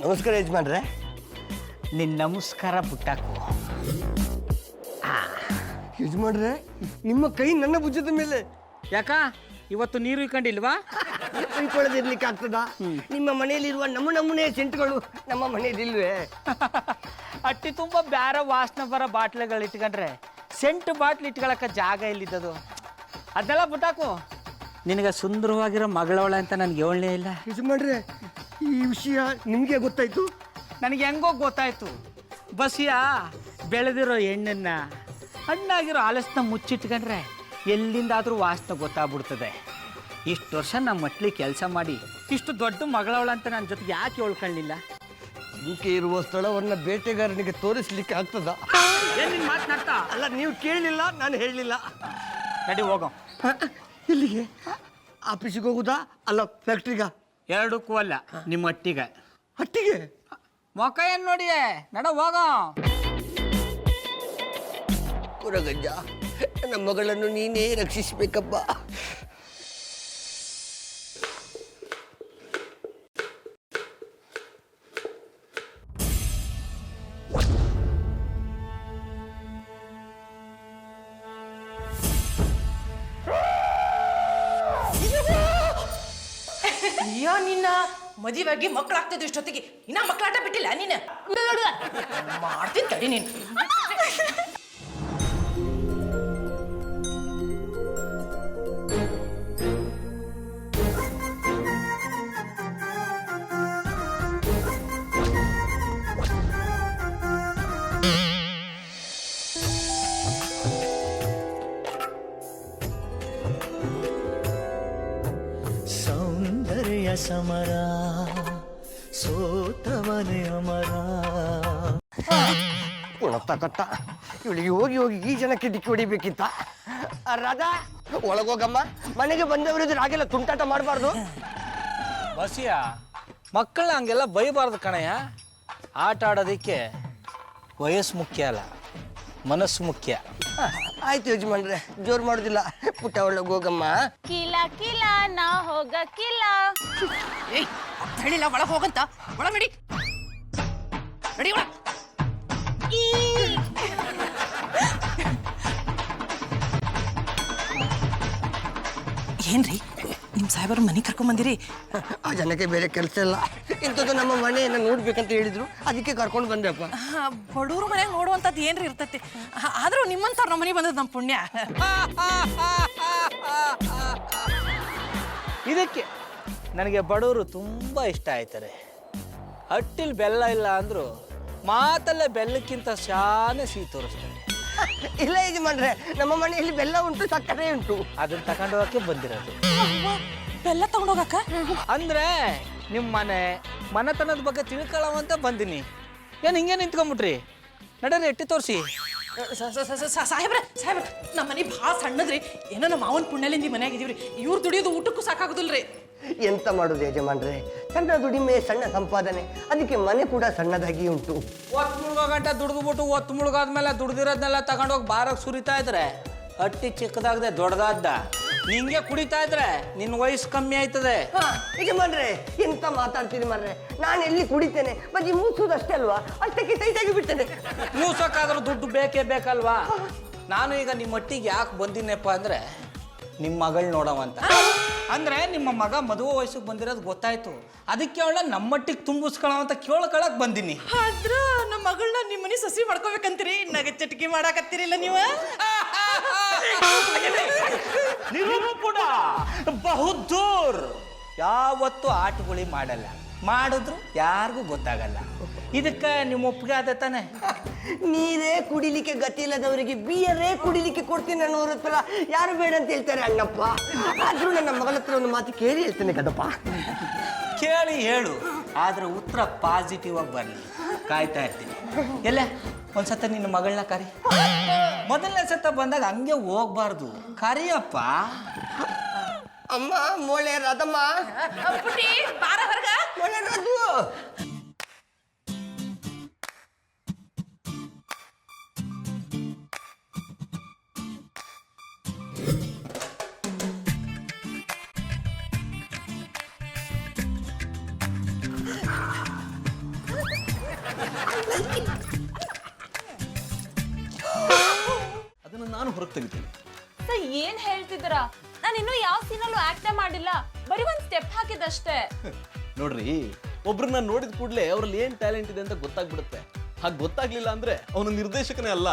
ನಮಸ್ಕಾರ ಯಜಮಾನ್ರೆ. ನಿನ್ನ ನಮಸ್ಕಾರ ಬುಟ್ಟಾಕು. ಯಜಮಾನ್ರೆ, ನಿಮ್ಮ ಕೈ ನನ್ನ ಭುಜದ ಮೇಲೆ. ಯಾಕ ಇವತ್ತು ನೀರು ಇಟ್ಕೊಂಡಿಲ್ವಾ? ಕೈಕೊಳ್ಳದಿರ್ಲಿಕ್ಕೆ ಆಗ್ತದ? ನಿಮ್ಮ ಮನೆಯಲ್ಲಿರುವ ನಮೂನೆ ಸೆಂಟ್ಗಳು ನಮ್ಮ ಮನೆಯಲ್ಲಿಲ್ವೇ? ಅಟ್ಟಿ ತುಂಬ ಬ್ಯಾರೆ ವಾಸನೆ ಬರೋ ಬಾಟ್ಲಿಗಳು ಇಟ್ಕೊಂಡ್ರೆ ಸೆಂಟ್ ಬಾಟ್ಲಿ ಇಟ್ಕೊಳಕ ಜಾಗ ಎಲ್ಲಿದ್ದದು? ಅದನ್ನೆಲ್ಲ ಬುಟ್ಟಾಕು. ನಿನಗೆ ಸುಂದರವಾಗಿರೋ ಮಗಳವಳ ಅಂತ ನನಗೆ ಹೇಳಲೇ ಇಲ್ಲ. ಯಜಮಾನ್ರೆ, ಈ ವಿಷಯ ನಿಮಗೆ ಗೊತ್ತಾಯ್ತು? ನನಗೆ ಹೆಂಗೋ ಗೊತ್ತಾಯ್ತು. ಬಸಿಯ ಬೆಳೆದಿರೋ ಹೆಣ್ಣನ್ನು ಹಣ್ಣಾಗಿರೋ ಆಲಸ್ನ ಮುಚ್ಚಿಟ್ಕೊಂಡ್ರೆ ಎಲ್ಲಿಂದಾದರೂ ವಾಸನೆ ಗೊತ್ತಾಗ್ಬಿಡ್ತದೆ. ಇಷ್ಟು ವರ್ಷ ನಮ್ಮ ಮಟ್ಲಿ ಕೆಲಸ ಮಾಡಿ ಇಷ್ಟು ದೊಡ್ಡ ಮಗಳವಳ ಅಂತ ನನ್ನ ಜೊತೆಗೆ ಯಾಕೆ ಹೇಳ್ಕೊಳ್ಳಿಲ್ಲ? ಇಂಕೆ ಇರುವ ಸ್ಥಳವನ್ನು ಬೇಟೆಗಾರನಿಗೆ ತೋರಿಸ್ಲಿಕ್ಕೆ ಆಗ್ತದ? ಏನು ನಿನ್ನ ಮಾತನಾಡ್ತಾ? ಅಲ್ಲ, ನೀವು ಕೇಳಲಿಲ್ಲ, ನಾನು ಹೇಳಲಿಲ್ಲ. ನಡಿ ಹೋಗೋ. ಎಲ್ಲಿಗೆ? ಆಫೀಸಿಗೆ ಹೋಗುದಾ ಅಲ್ಲ ಫ್ಯಾಕ್ಟ್ರಿಗ? ಎರಡಕ್ಕೂ ಅಲ್ಲ, ನಿಮ್ಮ ಹಟ್ಟಿಗೆ. ಹಟ್ಟಿಗೆ? ಮೊಕ ಏನು ನೋಡಿಯೇ, ನಡ ಹೋಗೋ. ಕುರಗಜ್ಜ, ನಮ್ಮ ಮಗಳನ್ನು ನೀನೇ ರಕ್ಷಿಸಬೇಕಪ್ಪ. ಅಯ್ಯೋ, ನಿನ್ನ ಮದುವೆಯಾಗಿ ಮಕ್ಕಳಾಗ್ತದೆ ಇಷ್ಟೊತ್ತಿಗೆ ಇನ್ನ ಮಕ್ಕಳಾಟ ಬಿಟ್ಟಿಲ್ಲ ನೀನು. ಮಾಡ್ತೀನಿ ತಡಿ ನೀನು. ಸೌಂದರ್ಯ ಸಮರ ಸೋತವನೇ ಅಮರ. ಉಣತ್ತ ಕಟ್ಟ ಇವಳಿಗೆ ಹೋಗಿ ಹೋಗಿ ಈ ಜನಕ್ಕೆ ಡಿಕ್ಕಿ ಹೊಡಿಬೇಕಿತ್ತ. ರಾಧಾ, ಒಳಗೋಗಮ್ಮ. ಮನೆಗೆ ಬಂದವರಿದ್ರೆ ಹಾಗೆಲ್ಲ ತುಂಟಾಟ ಮಾಡಬಾರ್ದು. ಬಸಿಯ ಮಕ್ಕಳನ್ನ ಹಂಗೆಲ್ಲ ಬೈಬಾರ್ದು ಕಣಯ್ಯ. ಆಟ ಆಡೋದಕ್ಕೆ ವಯಸ್ಸು ಮುಖ್ಯ ಅಲ್ಲ, ಮನಸ್ಸು ಮುಖ್ಯ. ಆಯ್ತು ಯಜಮಾನ್ರೆ, ಜೋರು ಮಾಡೋದಿಲ್ಲ. ಪುಟ್ಟ ಒಳಗೋಗಮ್ಮ. ಕಿಲ ಕಿಲ ನಾ ಹೋಗ ಕಿಲ. ಏಯ್, ಹೇಳಿಲ್ಲ ಒಳಗೆ ಹೋಗಂತ. ಒಳಗೆ ನಡಿ ನಡಿ ಒಳ. ಏನ್ರಿ ನಿಮ್ಮ ಸಾಹೇಬರು ಮನೆ ಕರ್ಕೊಂಡ್ ಬಂದಿರಿ? ಆ ಜನಕ್ಕೆ ಬೇರೆ ಕೆಲಸ ಇಲ್ಲ, ಇಂಥದ್ದು ನಮ್ಮ ಮನೆಯನ್ನು ನೋಡ್ಬೇಕಂತ ಹೇಳಿದ್ರು, ಅದಕ್ಕೆ ಕರ್ಕೊಂಡು ಬಂದೆಪ್ಪ. ಬಡೂರು ಮನ್ಯಾಗ ನೋಡುವಂಥದ್ದು ಏನ್ರಿ ಇರ್ತೈತಿ. ಆದ್ರೂ ನಿಮ್ಮಂಥವ್ರು ನಮ್ಮ ಮನೆ ಬಂದದ್ದು ನಮ್ಮ ಪುಣ್ಯ. ಇದಕ್ಕೆ ನನಗೆ ಬಡವರು ತುಂಬ ಇಷ್ಟ ಆಯ್ತಾರೆ. ಹಟ್ಟಿಲ್ ಬೆಲ್ಲ ಇಲ್ಲ ಅಂದ್ರು ಮಾತಲ್ಲೇ ಬೆಲ್ಲಕ್ಕಿಂತ ಶಾನೆ ಸಿಹಿ ತೋರಿಸ್ತಾರೆ. ಇಲ್ಲ ಯಜಮಾನ್ರೆ, ನಮ್ಮ ಮನೆಯಲ್ಲಿ ಬೆಲ್ಲ ಉಂಟು, ಸಕ್ಕರೆ ಉಂಟು. ಅದನ್ನ ತಗೊಂಡು ಹೋಗಕ್ಕೆ ಬಂದಿರೋದು. ಬೆಲ್ಲ ತಗೊಂಡೋಗಕ್ಕ? ಅಂದ್ರೆ ನಿಮ್ಮ ಮನೆತನದ ಬಗ್ಗೆ ತಿಳ್ಕೊಳ್ಳವಂತ ಬಂದಿನಿ. ಏನು ಹಿಂಗೆ ನಿಂತ್ಕೊಂಡ್ಬಿಟ್ರಿ? ನಡೀರಿ, ಎಟ್ಟಿ ತೋರಿಸಿ. ಸಾಹೇಬ್ರೆ ಸಾಹೇಬ್ರೆ, ನಮ್ಮ ಮನೆ ಭಾಳ ಸಣ್ಣದ್ರಿ. ಏನೋ ನಮ್ಮ ಮಾವನ ಪುಣ್ಯಲಿಂದ ಮನೆಯಾಗಿದ್ದೀವ್ರಿ. ಇವ್ರು ದುಡಿಯೋದು ಊಟಕ್ಕೂ ಸಾಕಾಗುದಿಲ್ರಿ. ಎಂತ ಮಾಡುದು ಯಜಮಾನ್ರೆ, ಸಣ್ಣ ದುಡಿಮೆ ಸಣ್ಣ ಸಂಪಾದನೆ, ಅದಕ್ಕೆ ಮನೆ ಕೂಡ ಸಣ್ಣದಾಗಿ ಉಂಟು. ಒತ್ತು ಮುಳುಗೋ ಗಂಟೆ ದುಡ್ದುಬಿಟ್ಟು ಒತ್ತು ಮುಳುಗಾದ್ಮೇಲೆ ದುಡ್ದಿರೋದನ್ನೆಲ್ಲ ತಗೊಂಡೋಗಿ ಬಾರಕ್ಕೆ ಸುರಿತಾ ಇದ್ರೆ ಹಟ್ಟಿ ಚಿಕ್ಕದಾಗದೆ ದೊಡ್ಡದಾದ್ದ. ನಿಂಗೆ ಕುಡಿತಾ ಇದ್ರೆ ನಿನ್ನ ವಯಸ್ಸು ಕಮ್ಮಿ ಆಯ್ತದೆ. ಯಜಮಾನ್ರೆ, ಎಂತ ಮಾತಾಡ್ತೀನಿ ಮಾರ್ರೆ, ನಾನು ಎಲ್ಲಿ ಕುಡಿತೇನೆ, ಬರೀ ಮೂಸುದಷ್ಟೇ ಅಲ್ವಾ, ಅಷ್ಟಕ್ಕೆ ಸೈತಾಗಿ ಬಿಡ್ತೇನೆ. ಮೂಸಕ್ಕಾದ್ರೂ ದುಡ್ಡು ಬೇಕೇ ಬೇಕಲ್ವಾ? ನಾನು ಈಗ ನಿಮ್ಮ ಮಟ್ಟಿಗೆ ಯಾಕೆ ಬಂದಿನಪ್ಪ ಅಂದ್ರೆ ನಿಮ್ಮ ಮಗಳು ನೋಡವಂತ. ಅಂದ್ರೆ ನಿಮ್ಮ ಮಗ ಮದುವೆ ವಯಸ್ಸಿಗೆ ಬಂದಿರೋದು ಗೊತ್ತಾಯ್ತು, ಅದಕ್ಕೆ ಅವಳ ನಮ್ಮ ಮಟ್ಟಿಗೆ ತುಂಬಿಸ್ಕೊಳ್ಳೋವಂತ ಕೇಳ್ಕೊಳಕ್ ಬಂದಿನಿ. ಆದ್ರ ನಮ್ಮ ಮಗಳನ್ನ ನಿಮ್ಮ ಮನೆ ಸಸಿ ಮಾಡ್ಕೋಬೇಕಂತೀರಿ, ನಗ ಚಟಕಿ ಮಾಡಾಕತ್ತೀರಿಲ್ಲ ನೀವು? ನೀವು ಕೂಡ ಬಹುದೂರ್ ಯಾವತ್ತೂ ಆಟಗುಳಿ ಮಾಡಲ್ಲ, ಮಾಡಿದ್ರು ಯಾರಿಗೂ ಗೊತ್ತಾಗಲ್ಲ. ಇದಕ್ಕೆ ನಿಮ್ಮ ಒಪ್ಪಿಗೆ ಆದ ತಾನೆ? ನೀರೇ ಕುಡಿಲಿಕ್ಕೆ ಗತಿ ಇಲ್ಲದವರಿಗೆ ಬಿಯರೇ ಕುಡಿಲಿಕ್ಕೆ ಕೊಡ್ತೀನಿ ಅನ್ನೋರ ಹತ್ರ ಯಾರು ಬೇಡ ಅಂತ ಹೇಳ್ತಾರೆ ಅಣ್ಣಪ್ಪ. ಆದ್ರೂ ನನ್ನ ಮಗಳ ಹತ್ರ ಒಂದು ಮಾತು ಕೇಳಿ ಹೇಳ್ತೇನೆ ಕದಪ್ಪ. ಕೇಳಿ ಹೇಳು, ಆದ್ರೆ ಉತ್ತರ ಪಾಸಿಟಿವ್ ಆಗಿ ಬರಲಿ. ಕಾಯ್ತಾ ಇರ್ತೀನಿ. ಎಲ್ಲ ಒಂದ್ಸತ ನಿನ್ನ ಮಗಳನ್ನ ಕರಿ. ಮೊದಲನೇ ಸತ ಬಂದಾಗ ಹಂಗೆ ಹೋಗ್ಬಾರ್ದು, ಕರಿಯಪ್ಪ. ಅಮ್ಮ, ಮೋಳೆ ರಾಧಮ್ಮ, ಪುಟ್ಟಿ ಬಾರ ಹೊರಗ. ಮೋಳೆ ರಾಧು. ಹೊರಗೆ ತೆಗಿತೀನಿ. ಸರ್ ಏನ್ ಹೇಳ್ತಿದ್ದೀರಾ? ನಾನು ಇನ್ನೂ ಯಾವ ಸೀನಲ್ಲೂ ಆಕ್ಟೇ ಮಾಡಿಲ್ಲ, ಬರೀ ಒಂದ್ ಸ್ಟೆಪ್ ಹಾಕಿದಷ್ಟೇ. ನೋಡ್ರಿ, ಒಬ್ರನ್ನ ನೋಡಿದ ಕೂಡಲೇ ಅವ್ರಲ್ಲಿ ಏನ್ ಟ್ಯಾಲೆಂಟ್ ಇದೆ ಅಂತ ಗೊತ್ತಾಗ್ಬಿಡುತ್ತೆ. ಹಾಗೆ ಗೊತ್ತಾಗ್ಲಿಲ್ಲ ಅಂದ್ರೆ ಅವನು ನಿರ್ದೇಶಕನೇ ಅಲ್ಲ.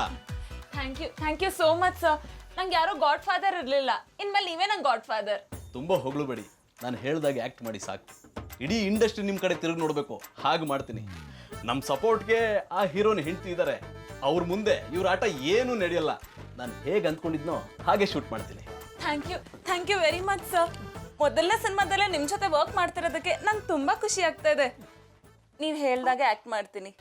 Thank you so much sir. ನಂಗೆ ಯಾರೋ ಗಾಡ್ ಫಾದರ್ ಇರ್ಲಿಲ್ಲ, ಇನ್ಮೇಲೆ ನೀವೇ ನಂಗೆ ಗಾಡ್ ಫಾದರ್. ತುಂಬಾ ಹೊಗಳುಬೇಡಿ, ನಾನು ಹೇಳ್ದಾಗೆ ಆಕ್ಟ್ ಮಾಡಿ ಸಾಕು. ಇಡೀ ಇಂಡಸ್ಟ್ರಿ ನಿಮ್ ಕಡೆ ತಿರುಗಿ ನೋಡ್ಬೇಕು, ಹಾಗೆ ಮಾಡ್ತೀನಿ. ನಮ್ ಸಪೋರ್ಟ್ಗೆ ಆ ಹೀರೋನ ಹೆಂಡ್ತಿ ಇದ್ದಾರೆ, ಅವ್ರ ಮುಂದೆ ಇವ್ರ ಆಟ ಏನು ನಡೆಯಲ್ಲ. ನಾನು ಹೇಗೆ ಅಂದ್ಕೊಂಡಿದ್ನೋ ಹಾಗೆ ಶೂಟ್ ಮಾಡ್ತೀನಿ. Thank you very much sir. ಮೊದಲನೇ ಸಿನಿಮಾದಲ್ಲೇ ನಿಮ್ಮ ಜೊತೆ ವರ್ಕ್ ಮಾಡ್ತಿರೋದಕ್ಕೆ ನಂಗೆ ತುಂಬಾ ಖುಷಿ ಆಗ್ತಾ ಇದೆ. ನೀವು ಹೇಳ್ದಾಗೆ ಆಕ್ಟ್ ಮಾಡ್ತೀನಿ.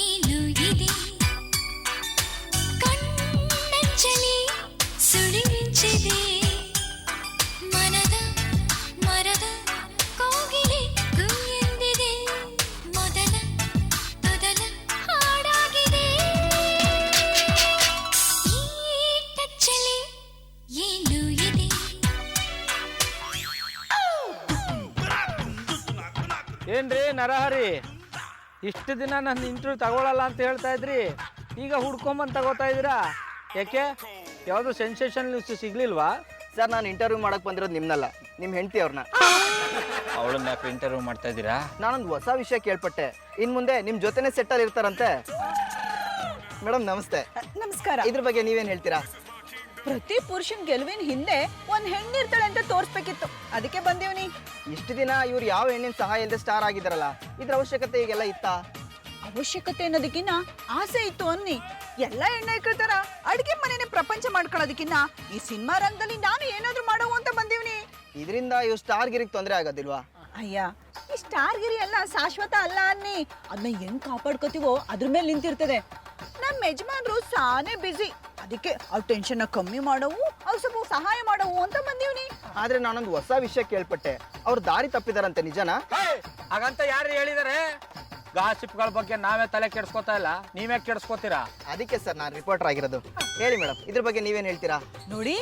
ಏನು ಇದೆ ಕಣ್ಣಂಚಲಿ ಸುಳಿಮಿಂಚಿದೆ ಮನದ ಮರದ ಕೋಗಿಲೆ ಗುಯ್ಯೆಂದಿದೆ ಮೊದಲ ಹಾಡಾಗಿದೆ ಈ ಟಚ್ಚಲಿ ಏನು ಇದೆ. ಏನ್ರಿ ನರಹರಿ, ಇಷ್ಟು ದಿನ ನನ್ನ ಇಂಟರ್ವ್ಯೂ ತಗೊಳ್ಳಲ್ಲ ಅಂತ ಹೇಳ್ತಾ ಇದ್ರಿ, ಈಗ ಹುಡ್ಕೊಂಬಂದು ತಗೋತಾ ಇದ್ದೀರಾ? ಯಾಕೆ ಯಾವುದು ಸೆನ್ಸೇಷನ್ ನ್ಯೂಸ್ ಸಿಗ್ಲಿಲ್ವಾ? ಸರ್, ನಾನು ಇಂಟರ್ವ್ಯೂ ಮಾಡಕ್ ಬಂದಿರೋದು ನಿಮ್ನಲ್ಲ, ನಿಮ್ಮ ಹೆಂಡತಿ ಅವ್ರನ್ನ. ಅವಳನ್ನ ಯಾಕೆ ಇಂಟರ್ವ್ಯೂ ಮಾಡ್ತಾ ಇದ್ದೀರಾ? ನಾನೊಂದು ಹೊಸ ವಿಷಯ ಕೇಳ್ಪಟ್ಟೆ, ಇನ್ ಮುಂದೆ ನಿಮ್ಮ ಜೊತೆನೇ ಸೆಟ್ಟಲ್ಲಿ ಇರ್ತಾರಂತೆ. ಮೇಡಮ್ ನಮಸ್ತೆ. ನಮಸ್ಕಾರ. ಇದ್ರ ಬಗ್ಗೆ ನೀವೇನು ಹೇಳ್ತೀರಾ? ಪ್ರತಿ ಪುರುಷನ್ ಗೆಲುವಿನ ಹಿಂದೆ ಒಂದ್ ಹೆಣ್ಣಿರ್ತಾಳೆ ಅಂತ ತೋರಿಸ್ಬೇಕಿತ್ತು, ಅದಕ್ಕೆ ಬಂದೀವ್ನಿ. ಇಷ್ಟು ದಿನ ಇವ್ರು ಯಾವ ಹೆಣ್ಣಿನ ಸಹಾಯ ಇಲ್ಲದೆ ಸ್ಟಾರ್ ಆಗಿದಾರಲ್ಲ, ಇದ್ರ ಅವಶ್ಯಕತೆ ಈಗೆಲ್ಲ ಇತ್ತಾ? ಅವಶ್ಯಕತೆ ಅನ್ನೋದಕ್ಕಿನ್ನ ಆಸೆ ಇತ್ತು ಅನ್ನಿ. ಎಲ್ಲ ಹೆಣ್ಣೈಕ್ಳ ತರ ಅಡ್ಗೆ ಮನೆನೇ ಪ್ರಪಂಚ ಮಾಡ್ಕೊಳ್ಳೋದಕ್ಕಿನ್ನ ಈ ಸಿನಿಮಾ ರಂಗದಲ್ಲಿ ನಾನು ಏನಾದ್ರೂ ಮಾಡೋ ಅಂತ ಬಂದೀವ್ನಿ. ಇದರಿಂದ ಇವ್ ಸ್ಟಾರ್ ಗಿರಿಗೆ ತೊಂದರೆ ಆಗೋದಿಲ್ವಾ? ಅಯ್ಯ, ಈ ಸ್ಟಾರ್ ಗಿರಿ ಎಲ್ಲ ಶಾಶ್ವತ ಅಲ್ಲ ಅನ್ನಿ. ಅದನ್ನ ಹೆಂಗ್ ಕಾಪಾಡ್ಕೋತೀವೋ ಅದ್ರ ಮೇಲೆ ನಿಂತಿರ್ತದೆ. ನಮ್ಮ ಯಜಮಾನ್ರು ಸಾನೇ ಬಿಸಿ, ಅದಕ್ಕೆ ಅವ್ರ ಟೆನ್ಷನ್ ಕಮ್ಮಿ ಮಾಡವು, ಅವ್ರು ಸ್ವಲ್ಪ ಸಹಾಯ ಮಾಡವು ಅಂತ ಬಂದೀವ್ನಿ. ಆದ್ರೆ ನಾನೊಂದು ಹೊಸ ವಿಷಯ ಕೇಳ್ಪಟ್ಟೆ, ಅವ್ರು ದಾರಿ ತಪ್ಪಿದಾರಂತೆ, ನಿಜನಾ? ಹಾಗಂತ ಯಾರು ಹೇಳಿದಾರೆ? ಗಾಸಿಪ್ಗಳ ಬಗ್ಗೆ ನಾವೇ ತಲೆ ಕೆಡ್ಸ್ಕೊತಾ ಇಲ್ಲ, ನೀವೇ ಕೆಡ್ಸ್ಕೊತೀರಾ? ಅದಕ್ಕೆ ಸರ್ ನಾನು ರಿಪೋರ್ಟರ್ ಆಗಿರೋದು. ಹೇಳಿ ಮೇಡಮ್, ಇದ್ರ ಬಗ್ಗೆ ನೀವೇನು ಹೇಳ್ತೀರಾ? ನೋಡಿ,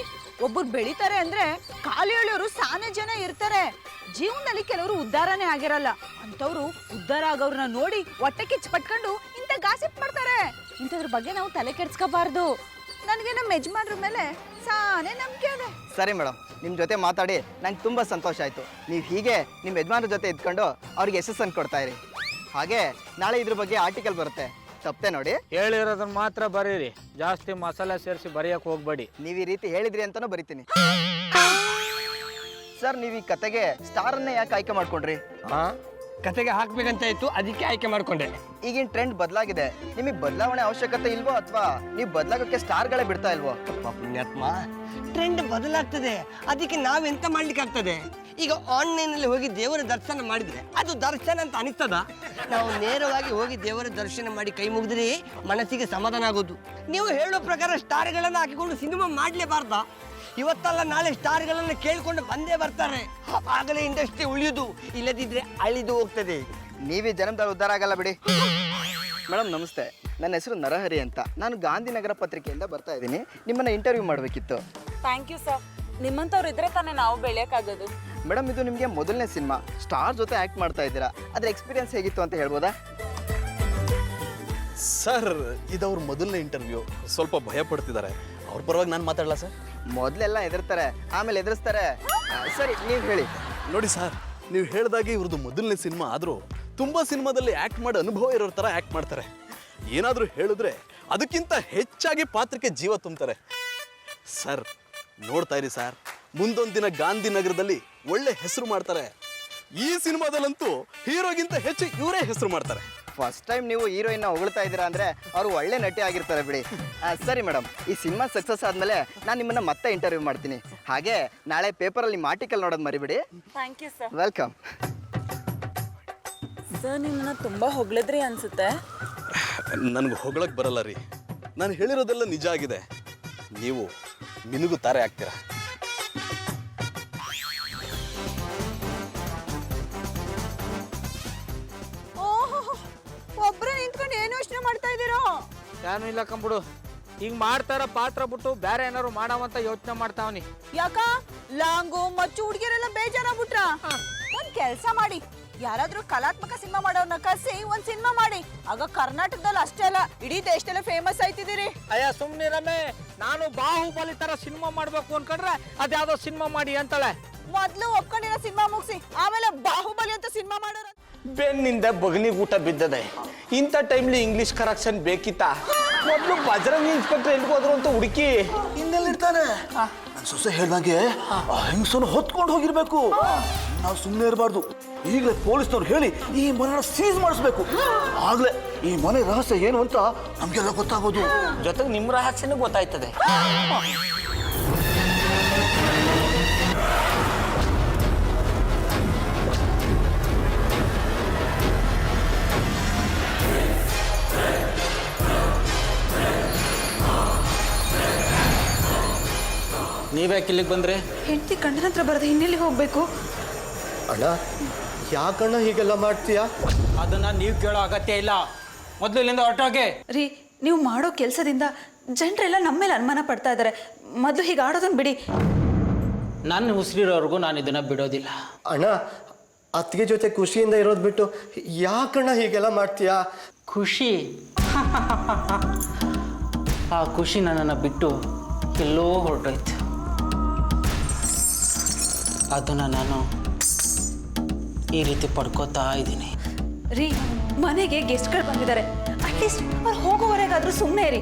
ಒಬ್ಬರು ಬೆಳಿತಾರೆ ಅಂದ್ರೆ ಕಾಲು ಎಳೆಯೋರು ಸಾನೆ ಜನ ಇರ್ತಾರೆ. ಜೀವನದಲ್ಲಿ ಕೆಲವರು ಉದ್ಧಾರನೇ ಆಗಿರಲ್ಲ, ಅಂತವ್ರು ಉದ್ಧಾರ ಆಗೋರ್ನ ನೋಡಿ ಹೊಟ್ಟೆ ಕಿಚ್ಚು ಪಟ್ಕೊಂಡು ಇಂಥ ಗಾಸಿಪ್ ಮಾಡ್ತಾರೆ. ಇಂಥದ್ರ ಬಗ್ಗೆ ನಾವು ತಲೆ ಕೆಡ್ಸ್ಕೋಬಾರ್ದು. ನನಗೆ ನಮ್ಮ ಯಜಮಾನ್ರ ಮೇಲೆ ಸಾನೆ ನಂಬಿಕೆ ಇದೆ. ಸರಿ ಮೇಡಮ್, ನಿಮ್ಮ ಜೊತೆ ಮಾತಾಡಿ ನಂಗೆ ತುಂಬ ಸಂತೋಷ ಆಯಿತು. ನೀವು ಹೀಗೆ ನಿಮ್ಮ ಯಜಮಾನ್ರ ಜೊತೆ ಇದ್ಕೊಂಡು ಅವ್ರಿಗೆ ಯಶಸ್ಸನ್ನು ಕೊಡ್ತಾ ಇರಿ. ಹಾಗೆ ನಾಳೆ ಇದ್ರ ಬಗ್ಗೆ ಆರ್ಟಿಕಲ್ ಬರುತ್ತೆ, ತಪ್ಪದೆ ನೋಡಿ. ಹೇಳಿರೋದನ್ನ ಮಾತ್ರ ಬರೀರಿ, ಜಾಸ್ತಿ ಮಸಾಲೆ ಸೇರಿಸಿ ಬರೆಯಕ್ಕೆ ಹೋಗ್ಬೇಡಿ. ನೀವು ಈ ರೀತಿ ಹೇಳಿದ್ರಿ ಅಂತಾನೂ ಬರಿತೀನಿ. ಸರ್, ನೀವು ಈ ಕತೆಗೆ ಸ್ಟಾರನ್ನೇ ಯಾಕೆ ಆಯ್ಕೆ ಮಾಡ್ಕೊಂಡ್ರಿ? ಕತೆಗೆ ಹಾಕ್ಬೇಕಂತ ಇತ್ತು, ಅದಕ್ಕೆ ಆಯ್ಕೆ ಮಾಡ್ಕೊಂಡೆ. ಈಗಿನ ಟ್ರೆಂಡ್ ಬದಲಾಗಿದೆ, ನಿಮಗೆ ಬದಲಾವಣೆ ಅವಶ್ಯಕತೆ ಇಲ್ವೋ ಅಥವಾ ನೀವು ಬದಲಾಗೋಕ್ಕೆ ಸ್ಟಾರ್ಗಳೇ ಬಿಡ್ತಾ ಇಲ್ವೋ? ಪುಣ್ಯಾತ್ಮ, ಟ್ರೆಂಡ್ ಬದಲಾಗ್ತದೆ, ಅದಕ್ಕೆ ನಾವೆಂತ ಮಾಡ್ಲಿಕ್ಕೆ ಆಗ್ತದೆ? ಈಗ ಆನ್ಲೈನಲ್ಲಿ ಹೋಗಿ ದೇವರ ದರ್ಶನ ಮಾಡಿದ್ರೆ ಅದು ದರ್ಶನ ಅಂತ ಅನಿಸ್ತದ? ನಾವು ನೇರವಾಗಿ ಹೋಗಿ ದೇವರ ದರ್ಶನ ಮಾಡಿ ಕೈ ಮುಗಿದ್ರೆ ಮನಸ್ಸಿಗೆ ಸಮಾಧಾನ ಆಗೋದು. ನೀವು ಹೇಳೋ ಪ್ರಕಾರ ಸ್ಟಾರ್ಗಳನ್ನು ಹಾಕಿಕೊಂಡು ಸಿನಿಮಾ ಮಾಡಲೇಬಾರ್ದ? ಇವತ್ತಲ್ಲ ನಾಳೆ ಸ್ಟಾರ್ಗಳನ್ನು ಕೇಳಿಕೊಂಡು ಬಂದೇ ಬರ್ತಾರೆ, ಆಗಲೇ ಇಂಡಸ್ಟ್ರಿ ಉಳಿಯುದು, ಇಲ್ಲದಿದ್ರೆ ಅಳಿದು ಹೋಗ್ತದೆ. ನೀವೇ ಜನ್ಮದಲ್ಲಿ ಉದ್ಧಾರ ಆಗಲ್ಲ ಬಿಡಿ. ಮೇಡಮ್ ನಮಸ್ತೆ, ನನ್ನ ಹೆಸರು ನರಹರಿ ಅಂತ. ನಾನು ಗಾಂಧಿನಗರ ಪತ್ರಿಕೆಯಿಂದ ಬರ್ತಾ ಇದ್ದೀನಿ, ನಿಮ್ಮನ್ನ ಇಂಟರ್ವ್ಯೂ ಮಾಡಬೇಕಿತ್ತು. Thank you sir. ನಿಮ್ಮಂಥವ್ರು ಇದ್ರೆ ತಾನೇ ನಾವು ಬೆಳೆಯೋಕ್ಕಾಗೋದು. ಮೇಡಮ್, ಇದು ನಿಮಗೆ ಮೊದಲನೇ ಸಿನಿಮಾ, ಸ್ಟಾರ್ ಜೊತೆ ಆ್ಯಕ್ಟ್ ಮಾಡ್ತಾ ಇದ್ದೀರಾ, ಅದ್ರ ಎಕ್ಸ್ಪೀರಿಯನ್ಸ್ ಹೇಗಿತ್ತು ಅಂತ ಹೇಳ್ಬೋದಾ? ಸರ್, ಇದವ್ರ ಮೊದಲನೇ ಇಂಟರ್ವ್ಯೂ, ಸ್ವಲ್ಪ ಭಯ ಪಡ್ತಿದ್ದಾರೆ. ಅವ್ರ ಪರವಾಗಿ ನಾನು ಮಾತಾಡಲ್ಲ ಸರ್? ಮೊದಲೆಲ್ಲ ಎದುರ್ತಾರೆ, ಆಮೇಲೆ ಎದುರಿಸ್ತಾರೆ. ಸರಿ, ನೀವು ಹೇಳಿ. ನೋಡಿ ಸರ್, ನೀವು ಹೇಳ್ದಾಗೆ ಇವ್ರದ್ದು ಮೊದಲನೇ ಸಿನಿಮಾ ಆದರೂ ತುಂಬ ಸಿನಿಮಾದಲ್ಲಿ ಆ್ಯಕ್ಟ್ ಮಾಡೋ ಅನುಭವ ಇರೋರ ಥರ ಆ್ಯಕ್ಟ್ ಮಾಡ್ತಾರೆ. ಏನಾದರೂ ಹೇಳಿದ್ರೆ ಅದಕ್ಕಿಂತ ಹೆಚ್ಚಾಗಿ ಪಾತ್ರಕ್ಕೆ ಜೀವ ತುಂಬ್ತಾರೆ. ಸರ್, ನೋಡ್ತಾ ಇರಿ ಸರ್, ಮುಂದೊಂದು ದಿನ ಗಾಂಧಿನಗರದಲ್ಲಿ ಒಳ್ಳೆ ಹೆಸರು ಮಾಡ್ತಾರೆ. ಈ ಸಿನಿಮಾದಲ್ಲಂತೂ ಹೀರೋಗಿಂತ ಹೆಚ್ಚು ಇವರೇ ಹೆಸರು ಮಾಡ್ತಾರೆ. ಫಸ್ಟ್ ಟೈಮ್ ನೀವು ಹೀರೋಯಿನ್ನ ಹೊಗಳ್ತಾ ಇದ್ದೀರಾ ಅಂದರೆ ಅವರು ಒಳ್ಳೆ ನಟಿ ಆಗಿರ್ತಾರೆ ಬಿಡಿ. ಸರಿ ಮೇಡಮ್, ಈ ಸಿನಿಮಾ ಸಕ್ಸಸ್ ಆದಮೇಲೆ ನಾನು ನಿಮ್ಮನ್ನು ಮತ್ತೆ ಇಂಟರ್ವ್ಯೂ ಮಾಡ್ತೀನಿ. ಹಾಗೆ ನಾಳೆ ಪೇಪರಲ್ಲಿ ನಿಮ್ಮ ಆರ್ಟಿಕಲ್ ನೋಡೋದು ಮರಿಬಿಡಿ. Thank you sir. Welcome. Sir, ನಿಮ್ಮನ್ನ ತುಂಬ ಹೊಗಳಿದ್ರಿ ಅನ್ಸುತ್ತೆ. ನನಗೆ ಹೊಗಳಕ್ಕೆ ಬರಲ್ಲ ರೀ, ನಾನು ಹೇಳಿರೋದೆಲ್ಲ ನಿಜ ಆಗಿದೆ. ನೀವು ಮಿನುಗುತ್ತಾರೆ ಆಗ್ತೀರಾ. ಒಬ್ರು ನಿಂತ್ಕೊಂಡು ಏನು ಯೋಚನೆ ಮಾಡ್ತಾ ಇದ್ದೀರೋ? ಏನು ಇಲ್ಲ ಕಂಬಿಡು, ಹಿಂಗ್ ಮಾಡ್ತಾರ ಪಾತ್ರ ಬಿಟ್ಟು ಬೇರೆ ಏನಾರು ಮಾಡಾವಂತ ಯೋಚನೆ ಮಾಡ್ತಾವನಿ. ಯಾಕ ಲಾಂಗು ಮಚ್ಚು ಹುಡುಗಿಯರೆಲ್ಲ ಬೇಜಾರಾಗ್ಬಿಟ್ರ? ಒಂದ್ ಕೆಲ್ಸ ಮಾಡಿ, ಯಾರಾದ್ರೂ ಕಲಾತ್ಮಕ ಸಿನಿಮಾ ಮಾಡೋರ್ನ ಕರ್ಸಿ ಒಂದ್ ಸಿನಿಮಾ ಮಾಡಿ. ಆಗ ಕರ್ನಾಟಕದಲ್ಲಿ ಅಷ್ಟೇ ಅಲ್ಲ, ಇಡೀ ದೇಶದಲ್ಲೇ ಫೇಮಸ್ ಆಯ್ತಿದ್ದೀರಿ. ಅಯ್ಯ ಸುಮ್ನಿರಮ್ಮೆ, ನಾನು ಬಾಹುಬಲಿ ತರ ಸಿನಿಮಾ ಮಾಡ್ಬೇಕು ಅನ್ಕೊಂಡ್ರೆ ಅದ್ಯಾವ್ದೋ ಸಿನಿಮಾ ಮಾಡಿ ಅಂತಾಳೆ. ಮೊದ್ಲು ಒಪ್ಕೊಂಡಿರೋ ಸಿನಿಮಾ ಮುಗಿಸಿ ಆಮೇಲೆ ಬಾಹುಬಲಿ ಅಂತ ಸಿನಿಮಾ ಮಾಡೋರು. ಬೆನ್ನಿಂದ ಬಗನಿಗೆ ಊಟ ಬಿದ್ದದೆ. ಇಂಥ ಟೈಮ್ಲಿ ಇಂಗ್ಲಿಷ್ ಕರೆಕ್ಷನ್ ಬೇಕಿತ್ತ? ಮೊದಲು ಬಜರಂಗ್ ಇನ್ಸ್ಪೆಕ್ಟರ್ ಎಲ್ಲಿಗೆ ಹೋದ್ರು ಅಂತ ಹುಡುಕಿ. ಇನ್ನೆಲ್ಲಿರ್ತಾನೆ? ನನ್ನ ಸೊಸೆ ಹೇಳ್ದಂಗೆ ಆ ಹೆಂಗಸನ್ನು ಹೊತ್ಕೊಂಡು ಹೋಗಿರ್ಬೇಕು. ನಾವು ಸುಮ್ಮನೆ ಇರಬಾರ್ದು. ಈಗಲೇ ಪೊಲೀಸ್ನವ್ರು ಹೇಳಿ ಈ ಮನೆನ ಸೀಸ್ ಮಾಡಿಸ್ಬೇಕು. ಆಗ್ಲೇ ಈ ಮನೆ ರಹಸ್ಯ ಏನು ಅಂತ ನಮ್ಗೆಲ್ಲ ಗೊತ್ತಾಗೋದು. ಜೊತೆಗೆ ನಿಮ್ಮ ರಹಸ್ಯನೂ ಗೊತ್ತಾಯ್ತದೆ. ನೀವ್ಯಾಕೆ ಇಲ್ಲಿಗೆ ಬಂದ್ರೆ? ಹೆಂಡತಿ ಗಂಡನ ಹತ್ರ ಬರದೆ ಇನ್ನೆಲ್ಲಿ ಹೋಗ್ಬೇಕು? ಅಣ್ಣ, ಯಾಕಣ್ಣ ಹೀಗೆಲ್ಲ ಮಾಡ್ತೀಯಾ? ಅದನ್ನ ನೀವು ಕೇಳೋ ಅಗತ್ಯ ಇಲ್ಲ. ಮೊದಲು ಇಲ್ಲಿಂದ ಹೊರಟೋಗೆ. ರೀ, ನೀವು ಮಾಡೋ ಕೆಲಸದಿಂದ ಜನರೆಲ್ಲ ನಮ್ಮ ಮೇಲೆ ಅನುಮಾನ ಪಡ್ತಾ ಇದ್ದಾರೆ. ಮೊದಲು ಹೀಗೆ ಆಡೋದನ್ನ ಬಿಡಿ. ನನ್ನ ಉಸಿರಿರೋರ್ಗೂ ನಾನು ಇದನ್ನ ಬಿಡೋದಿಲ್ಲ. ಅಣ್ಣ, ಅತ್ತಿಗೆ ಜೊತೆ ಖುಷಿಯಿಂದ ಇರೋದು ಬಿಟ್ಟು ಯಾಕಣ್ಣ ಹೀಗೆಲ್ಲ ಮಾಡ್ತೀಯಾ? ಖುಷಿ ಆ ಖುಷಿ ನನ್ನನ್ನು ಬಿಟ್ಟು ಎಲ್ಲೋ ಹೊರಟೋಯ್ತು. ಅದನ್ನು ನಾನು ಈ ರೀತಿ ಪಡ್ಕೋತಾ ಇದ್ದೀನಿ. ರೀ, ಮನೆಗೆ ಗೆಸ್ಟ್ಗಳು ಬಂದಿದ್ದಾರೆ. ಅಟ್ಲೀಸ್ಟ್ ಅವ್ರು ಹೋಗೋವರೆಗಾದ್ರೂ ಸುಮ್ಮನೆ ಇರಿ.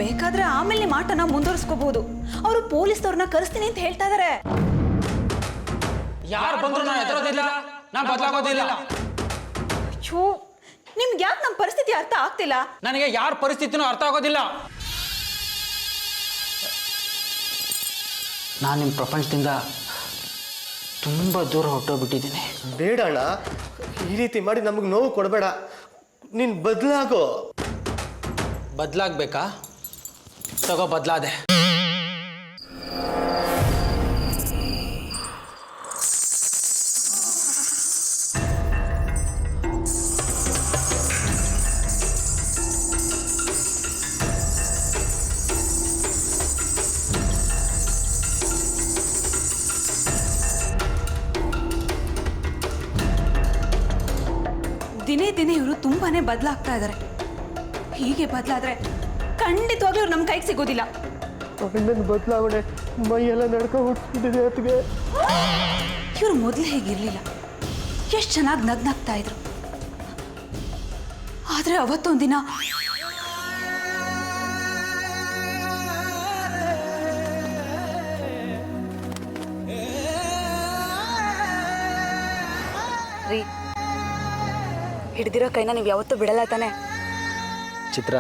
ಬೇಕಾದ್ರೆ ಆಮೇಲೆ ನಿಮ್ಮ ಆಟನ ಮುಂದುವರಿಸ್ಕೋಬಹುದು. ಅವರು ಪೊಲೀಸ್ನವ್ರನ್ನ ಕರೆಸ್ತೀನಿ ಅಂತ ಹೇಳ್ತಾ ಇದಾರೆ. ಯಾರು ಬಂದ್ರು ನಾನು ಎದುರೋದಿಲ್ಲ, ನಾನು ಬದಲಾಗೋದಿಲ್ಲ. ಅಯ್ಯೋ, ನಿಮ್ಗೆ ಯಾಕೆ ನಮ್ಮ ಪರಿಸ್ಥಿತಿ ಅರ್ಥ ಆಗ್ತಿಲ್ಲ? ನನಗೆ ಯಾರ ಪರಿಸ್ಥಿತಿನೂ ಅರ್ಥ ಆಗೋದಿಲ್ಲ. ನಾನು ನಿಮ್ಮ ಪ್ರಪಂಚದಿಂದ ತುಂಬ ದೂರ ಹೊರಟೋಗ್ಬಿಟ್ಟಿದ್ದೀನಿ. ಬೇಡ ಅಣ್ಣ, ಈ ರೀತಿ ಮಾಡಿ ನಮಗೆ ನೋವು ಕೊಡಬೇಡ. ನೀನು ಬದಲಾಗೋ. ಬದಲಾಗಬೇಕಾ? ತಗೋ, ಬದಲಾದೆ. ದಿನೇ ದಿನೇ ಇವರು ತುಂಬಾನೇ ಬದಲಾಗ್ತಾ ಇದ್ದಾರೆ. ಹೀಗೆ ಬದಲಾದ್ರೆ ಖಂಡಿತವಾಗ್ಲೂ ಇವ್ರು ನಮ್ಮ ಕೈಗೆ ಸಿಗೋದಿಲ್ಲ. ನನ್ನ ಬದಲಾವಣೆ ಮೈಯೆಲ್ಲ ನಡ್ಕೊ ಹುಟ್ಟಿದೆ ಅತ್ತಿಗೆ. ಇವ್ರು ಮೊದಲು ಹೇಗಿರ್ಲಿಲ್ಲ, ಎಷ್ಟು ಚೆನ್ನಾಗಿ ನಗ್ನಾಗ್ತಾ ಇದ್ರು. ಆದ್ರೆ ಅವತ್ತೊಂದಿನ ರೀ, ಹಿಡ್ದಿರೋ ಕೈನ ನೀವು ಯಾವತ್ತೂ ಬಿಡಲ್ಲ ತಾನೆ? ಚಿತ್ರ,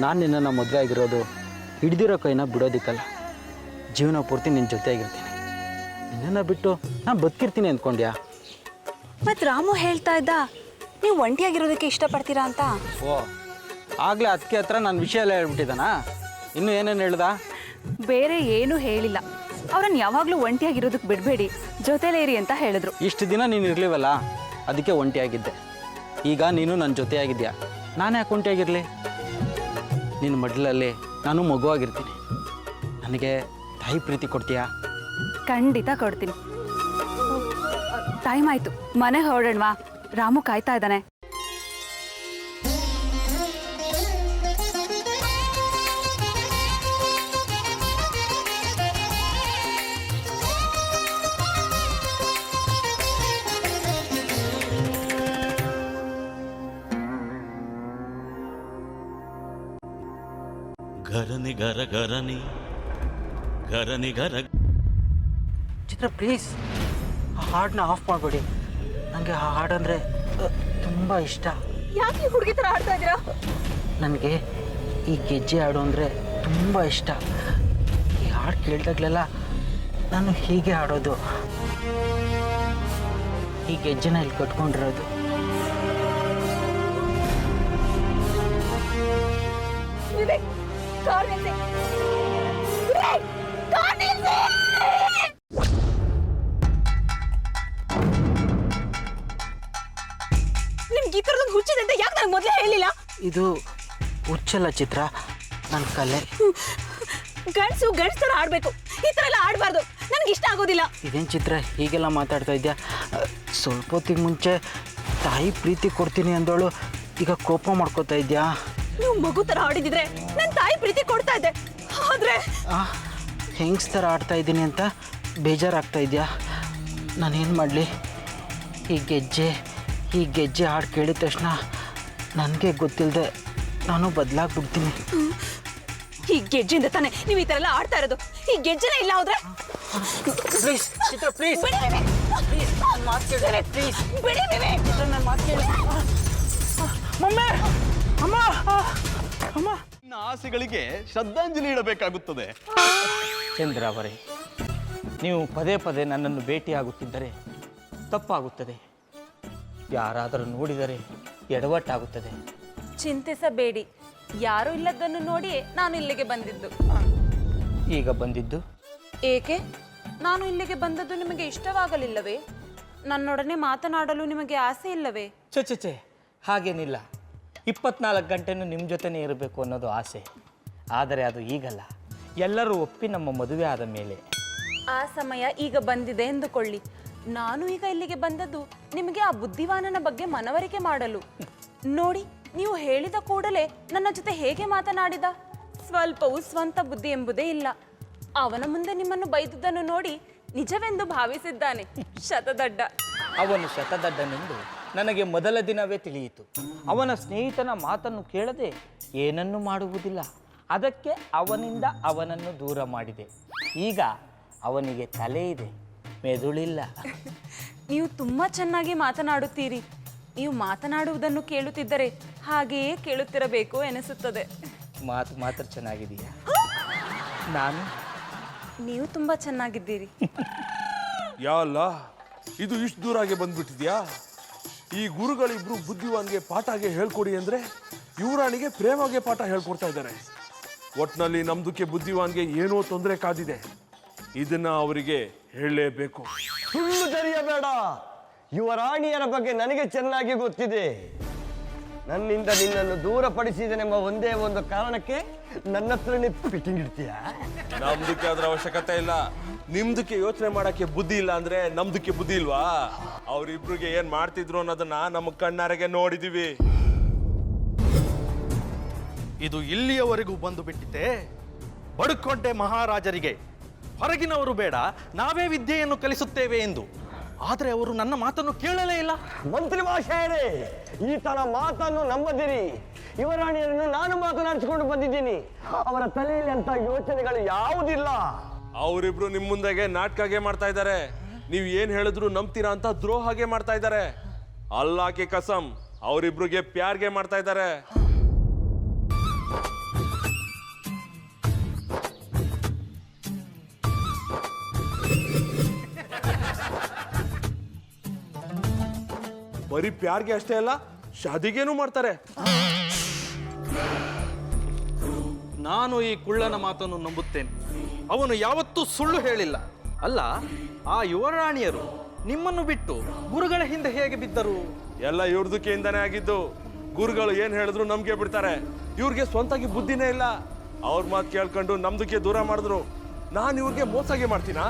ನಾನು ನಿನ್ನನ್ನು ಮದುವೆ ಆಗಿರೋದು ಹಿಡ್ದಿರೋ ಕೈನ ಬಿಡೋದಿಕ್ಕಲ್ಲ. ಜೀವನ ಪೂರ್ತಿ ನಿನ್ನ ಜೊತೆ ಆಗಿರ್ತೀನಿ. ನಿನ್ನನ್ನು ಬಿಟ್ಟು ನಾನು ಬದುಕಿರ್ತೀನಿ ಅಂದ್ಕೊಂಡ್ಯಾ? ಮತ್ತು ರಾಮು ಹೇಳ್ತಾ ಇದ್ದ ನೀವು ಒಂಟಿಯಾಗಿರೋದಕ್ಕೆ ಇಷ್ಟಪಡ್ತೀರಾ ಅಂತ. ಓ, ಆಗಲೇ ಅದಕ್ಕೆ ಹತ್ರ ನನ್ನ ವಿಷಯ ಎಲ್ಲ ಹೇಳ್ಬಿಟ್ಟಿದ್ದಾನಾ? ಇನ್ನೂ ಏನೇನು ಹೇಳ್ದ? ಬೇರೆ ಏನೂ ಹೇಳಿಲ್ಲ. ಅವ್ರನ್ನ ಯಾವಾಗಲೂ ಒಂಟಿಯಾಗಿರೋದಕ್ಕೆ ಬಿಡಬೇಡಿ, ಜೊತೆಲೇ ಇರಿ ಅಂತ ಹೇಳಿದ್ರು. ಇಷ್ಟು ದಿನ ನೀನು ಇರಲಿವಲ್ಲ, ಅದಕ್ಕೆ ಒಂಟಿಯಾಗಿದ್ದೆ. ಈಗ ನೀನು ನನ್ನ ಜೊತೆಯಾಗಿದ್ಯಾ, ನಾನು ಯಾಕೆ ಒಂಟಿಯಾಗಿರಲಿ? ನಿನ್ನ ಮಡ್ಲಲ್ಲಿ ನಾನು ಮಗುವಾಗಿರ್ತೀನಿ. ನನಗೆ ತಾಯಿ ಪ್ರೀತಿ ಕೊಡ್ತೀಯಾ? ಖಂಡಿತ ಕೊಡ್ತೀನಿ. ಟೈಮ್ ಆಯ್ತು, ಮನೆಗೆ ಹೊರಡೋಣವಾ? ರಾಮು ಕಾಯ್ತಾ ಇದ್ದಾನೆ. ಗರನಿ ಗರ ಗರನಿ ಗರನಿ ಗರ. ಚಿತ್ರ, ಪ್ಲೀಸ್ ಆ ಹಾಡನ್ನ ಆಫ್ ಮಾಡಬೇಡಿ. ನನಗೆ ಆ ಹಾಡಂದರೆ ತುಂಬ ಇಷ್ಟ. ಯಾಕೆ ಹುಡುಗಿ ಥರ ಆಡ್ತಾ ಇದ್ದೀರಾ? ನನಗೆ ಈ ಗೆಜ್ಜೆ ಹಾಡು ಅಂದರೆ ತುಂಬ ಇಷ್ಟ. ಈ ಹಾಡು ಕೇಳಿದಾಗಲೆಲ್ಲ ನಾನು ಹೀಗೆ ಹಾಡೋದು. ಈ ಗೆಜ್ಜೆನ ಇಲ್ಲಿ ಕಟ್ಕೊಂಡಿರೋದು. ನಿಮ್ಗೆ ಈ ಥರದೊಂದು ಹುಚ್ಚಿದೆ ಅಂತ ಯಾಕೆ ನನಗೆ ಮೊದಲೇ ಹೇಳಿಲ್ಲ? ಇದು ಹುಚ್ಚಲ್ಲ ಚಿತ್ರ, ನನ್ನ ಕಲೆ. ಗಂಡಸು ಗಂಡಸ ಥರ ಆಡಬೇಕು, ಈ ಥರ ಎಲ್ಲ ಆಡಬಾರ್ದು. ನನಗೆ ಇಷ್ಟ ಆಗೋದಿಲ್ಲ. ಇದೇನು ಚಿತ್ರ ಹೀಗೆಲ್ಲ ಮಾತಾಡ್ತಾ ಇದ್ಯಾ? ಸ್ವಲ್ಪ ಹೊತ್ತಿಗೆ ಮುಂಚೆ ತಾಯಿ ಪ್ರೀತಿ ಕೊಡ್ತೀನಿ ಅಂದವಳು ಈಗ ಕೋಪ ಮಾಡ್ಕೋತಾ ಇದ್ಯಾ? ನೀವು ಮಗು ಥರ ಆಡಿದಿದ್ರೆ ನನ್ನ ತಾಯಿ ಪ್ರೀತಿ ಕೊಡ್ತಾ ಇದ್ದೆ. ಆದ್ರೆ ಹೆಂಗ್ಸ್ ಥರ ಆಡ್ತಾ ಇದ್ದೀನಿ ಅಂತ ಬೇಜಾರಾಗ್ತಾ ಇದೆಯಾ? ನಾನೇನು ಮಾಡಲಿ? ಈ ಗೆಜ್ಜೆ ಹಾಡು ಕೇಳಿದ ತಕ್ಷಣ ನನಗೆ ಗೊತ್ತಿಲ್ಲದೆ ನಾನು ಬದಲಾಗ್ಬಿಡ್ತೀನಿ. ಈ ಗೆಜ್ಜೆಯಿಂದ ತಾನೇ ನೀವು ಈ ಥರ ಎಲ್ಲ ಆಡ್ತಾ ಇರೋದು. ಈ ಗೆಜ್ಜೆನೇ ಇಲ್ಲ ಹೋದ್ರೆ ಪ್ಲೀಸ್ ಚಿತ್ರ, ಪ್ಲೀಸ್ ಬಿಡಿ ವಿವೇಕ್. ಪ್ಲೀಸ್ ಬಿಡಿ ವಿವೇಕ್. ನನ್ನ ಮಾತು ಕೇಳಿ. ಮಮ್ಮಿ, ಅಮ್ಮ, ಅಮ್ಮ. ನಿನ್ನ ಆಸೆಗಳಿಗೆ ಶ್ರದ್ಧಾಂಜಲಿ ಇಡಬೇಕಾಗುತ್ತದೆ. ಚಂದ್ರಾವರೇ, ನೀವು ಪದೇ ಪದೇ ನನ್ನನ್ನು ಭೇಟಿಯಾಗುತ್ತಿದ್ದರೆ ತಪ್ಪಾಗುತ್ತದೆ. ಯಾರಾದರೂ ನೋಡಿದರೆ ಎಡವಟ್ಟಾಗುತ್ತದೆ. ಚಿಂತಿಸಬೇಡಿ, ಯಾರೂ ಇಲ್ಲದನ್ನು ನೋಡಿಯೇ ನಾನು ಇಲ್ಲಿಗೆ ಬಂದಿದ್ದು. ಈಗ ಬಂದಿದ್ದು ಏಕೆ? ನಾನು ಇಲ್ಲಿಗೆ ಬಂದದ್ದು ನಿಮಗೆ ಇಷ್ಟವಾಗಲಿಲ್ಲವೇ? ನನ್ನೊಡನೆ ಮಾತನಾಡಲು ನಿಮಗೆ ಆಸೆ ಇಲ್ಲವೇ? ಚೆ ಹಾಗೇನಿಲ್ಲ. 24 ಗಂಟೆನೂ ನಿಮ್ಮ ಜೊತೆನೇ ಇರಬೇಕು ಅನ್ನೋದು ಆಸೆ. ಆದರೆ ಅದು ಈಗಲ್ಲ, ಎಲ್ಲರೂ ಒಪ್ಪಿ ನಮ್ಮ ಮದುವೆ ಆದ ಮೇಲೆ. ಆ ಸಮಯ ಈಗ ಬಂದಿದೆ ಎಂದುಕೊಳ್ಳಿ. ನಾನು ಈಗ ಇಲ್ಲಿಗೆ ಬಂದದ್ದು ನಿಮಗೆ ಆ ಬುದ್ಧಿವಾನನ ಬಗ್ಗೆ ಮನವರಿಕೆ ಮಾಡಲು. ನೋಡಿ, ನೀವು ಹೇಳಿದ ಕೂಡಲೇ ನನ್ನ ಜೊತೆ ಹೇಗೆ ಮಾತನಾಡಿದ. ಸ್ವಲ್ಪವೂ ಸ್ವಂತ ಬುದ್ಧಿ ಎಂಬುದೇ ಇಲ್ಲ. ಅವನ ಮುಂದೆ ನಿಮ್ಮನ್ನು ಬೈದುದನ್ನು ನೋಡಿ ನಿಜವೆಂದು ಭಾವಿಸಿದ್ದಾನೆ. ಶತದಡ್ಡ. ಅವನು ಶತದಡ್ಡನೆಂದು ನನಗೆ ಮೊದಲ ದಿನವೇ ತಿಳಿಯಿತು. ಅವನ ಸ್ನೇಹಿತನ ಮಾತನ್ನು ಕೇಳದೆ ಏನನ್ನೂ ಮಾಡುವುದಿಲ್ಲ. ಅದಕ್ಕೆ ಅವನಿಂದ ಅವನನ್ನು ದೂರ ಮಾಡಿದೆ. ಈಗ ಅವನಿಗೆ ತಲೆ ಇದೆ, ಮೆದುಳಿಲ್ಲ. ನೀವು ತುಂಬ ಚೆನ್ನಾಗಿ ಮಾತನಾಡುತ್ತೀರಿ. ನೀವು ಮಾತನಾಡುವುದನ್ನು ಕೇಳುತ್ತಿದ್ದರೆ ಹಾಗೆಯೇ ಕೇಳುತ್ತಿರಬೇಕು ಎನಿಸುತ್ತದೆ. ಮಾತು ಮಾತ್ರ ಚೆನ್ನಾಗಿದೆಯಾ? ನಾನು ನೀವು ತುಂಬ ಚೆನ್ನಾಗಿದ್ದೀರಿ. ಯಾ ಅಲ್ಲ, ಇದು ಇಷ್ಟು ದೂರಾಗೆ ಬಂದ್ಬಿಟ್ಟಿದ್ಯಾ? ಈ ಗುರುಗಳಿಬ್ರು ಬುದ್ಧಿವಾನ್ಗೆ ಪಾಠಗೆ ಹೇಳ್ಕೊಡಿ ಅಂದ್ರೆ ಯುವರಾಣಿಗೆ ಪ್ರೇಮಗೆ ಪಾಠ ಹೇಳ್ಕೊಡ್ತಾ ಇದ್ದಾರೆ. ಒಟ್ನಲ್ಲಿ ನಮ್ದಕ್ಕೆ ಬುದ್ಧಿವಾನ್ಗೆ ಏನೋ ತೊಂದರೆ ಕಾದಿದೆ. ಇದನ್ನ ಅವರಿಗೆ ಹೇಳಲೇಬೇಕು. ಸುಳ್ಳು ತೆರೆಯಬೇಡ. ಯುವರಾಣಿಯರ ಬಗ್ಗೆ ನನಗೆ ಚೆನ್ನಾಗಿ ಗೊತ್ತಿದೆ. ನನ್ನಿಂದ ನಿನ್ನನ್ನು ದೂರಪಡಿಸಿದನೆಂಬ ಒಂದೇ ಒಂದು ಕಾರಣಕ್ಕೆ ನನ್ನ ಹತ್ರನೇ ಫಿಟ್ಟಿಂಗ್ ಇಡ್ತೀಯ. ನಮ್ದಕ್ಕೆ ಅದ್ರ ಅವಶ್ಯಕತೆ ಇಲ್ಲ. ನಿಮ್ದಕ್ಕೆ ಯೋಚನೆ ಮಾಡಕ್ಕೆ ಬುದ್ಧಿ ಇಲ್ಲ ಅಂದ್ರೆ ನಮ್ದಕ್ಕೆ ಬುದ್ಧಿ ಇಲ್ವಾ? ಅವ್ರಿಬ್ರಿಗೆ ಏನ್ ಮಾಡ್ತಿದ್ರು ಅನ್ನೋದನ್ನ ನಮ್ಮ ಕಣ್ಣಾರೆಗೆ ನೋಡಿದೀವಿ. ಇದು ಇಲ್ಲಿಯವರೆಗೂ ಬಂದು ಬಿಟ್ಟಿತೆ. ಬಡುಕೊಂಡೆ ಮಹಾರಾಜರಿಗೆ ಹೊರಗಿನವರು ಬೇಡ, ನಾವೇ ವಿದ್ಯೆಯನ್ನು ಕಲಿಸುತ್ತೇವೆ ಎಂದು. ಆದರೆ ಅವರು ನನ್ನ ಮಾತನ್ನು ಕೇಳಲೇ ಇಲ್ಲ. ಮಂತ್ರಿ ಮಹಾಶಯರೇ, ಈ ತರ ಮಾತನ್ನು ನಂಬದಿರಿ. ಯುವರಾಣಿಯರನ್ನು ನಾನು ಮಾತನಾಡಿಸಿಕೊಂಡು ಬಂದಿದ್ದೀನಿ. ಅವರ ತಲೆಯಲ್ಲಿ ಅಂತ ಯೋಚನೆಗಳು ಯಾವುದಿಲ್ಲ. ಅವರಿಬ್ರು ನಿಮ್ ಮುಂದೆಗೆ ನಾಟಕಗೆ ಮಾಡ್ತಾ ಇದ್ದಾರೆ. ನೀವ್ ಏನ್ ಹೇಳಿದ್ರು ನಂಬ್ತೀರಾ ಅಂತ ದ್ರೋಹಗೆ ಮಾಡ್ತಾ ಇದ್ದಾರೆ. ಅಲ್ಲಾಕೆ ಕಸಂ, ಅವರಿಬ್ರಿಗೆ ಪ್ಯಾರ್ಗೆ ಮಾಡ್ತಾ ಇದ್ದಾರೆ. ಬರೀ ಪ್ಯಾರ್ಗೆ ಅಷ್ಟೇ ಅಲ್ಲ, ಶಾದಿಗೇನು ಮಾಡ್ತಾರೆ. ನಾನು ಈ ಕುಳ್ಳನ ಮಾತನ್ನು ನಂಬುತ್ತೇನೆ. ಅವನು ಯಾವತ್ತೂ ಸುಳ್ಳು ಹೇಳಿಲ್ಲ. ಅಲ್ಲ, ಆ ಯುವರಾಣಿಯರು ನಿಮ್ಮನ್ನು ಬಿಟ್ಟು ಗುರುಗಳ ಹಿಂದೆ ಹೇಗೆ ಬಿದ್ದರು? ಎಲ್ಲ ಇವ್ರದಕ್ಕೆಯಿಂದಾನೇ ಆಗಿದ್ದು. ಗುರುಗಳು ಏನ್ ಹೇಳಿದ್ರು ನಮ್ಗೆ ಬಿಡ್ತಾರೆ. ಇವ್ರಿಗೆ ಸ್ವಂತಾಗಿ ಬುದ್ಧಿನೇ ಇಲ್ಲ. ಅವ್ರ ಮಾತು ಕೇಳ್ಕೊಂಡು ನಮ್ದಕ್ಕೆ ದೂರ ಮಾಡಿದ್ರು. ನಾನು ಇವ್ರಿಗೆ ಮೋಸಾಗೆ ಮಾಡ್ತೀನಾ?